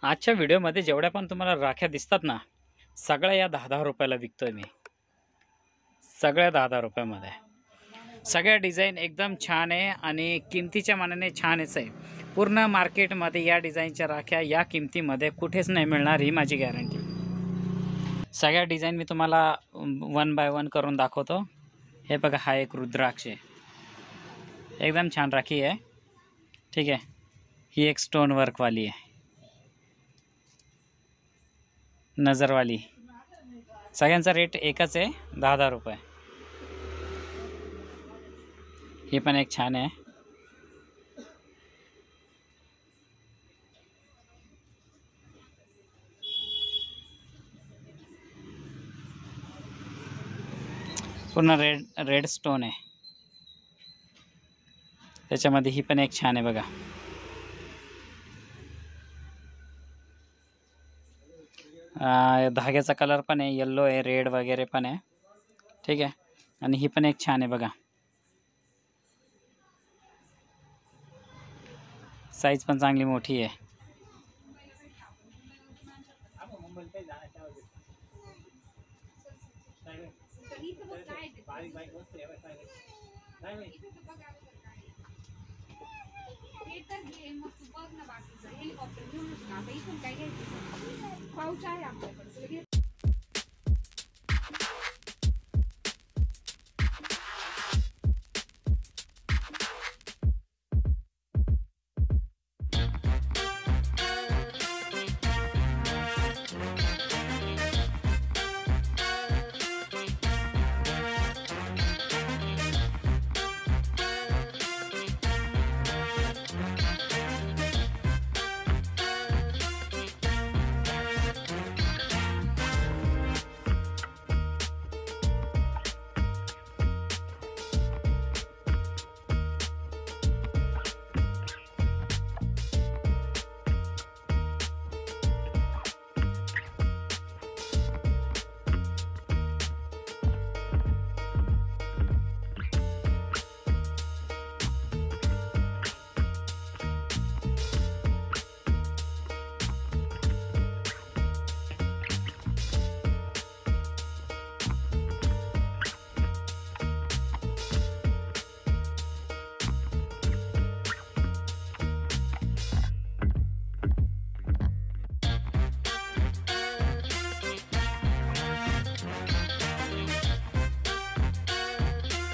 आजच्या व्हिडिओमध्ये जेवढ्या पण तुम्हाला राख्या दिसतात ना, सगळ्या या 10-10 रुपयाला विकतोय मी. सगळ्या 10-10 रुपयामध्ये. सगळ्या डिझाईन एकदम छान आहे आणि किमतीच्या मानाने छानच आहे. पूर्ण मार्केटमध्ये या डिझाईनच्या राख्या या किमतीमध्ये कुठेच नाही मिळणार, ही माझी गॅरंटी. सगळ्या डिझाईन मी तुम्हाला वन बाय वन करून दाखवतो. हे बघा, हा एक रुद्राक्ष आहे. एकदम छान राखी आहे. ठीक आहे. ही एक स्टोन वर्कवाली आहे, नजरवाली. सगळ्यांचा रेट एकच आहे, 10-10 रुपये. ही पण एक छान आहे. पूर्ण रेड स्टोन आहे त्याच्यामध्ये. ही पण एक छान आहे बघा. धाग्याचा कलर पण आहे, येल्लो आहे, रेड वगैरे पण आहे. ठीक आहे. आणि ही पण एक छान आहे बघा. साईज पण चांगली मोठी आहे. पाऊच आहे आपल्याकडे.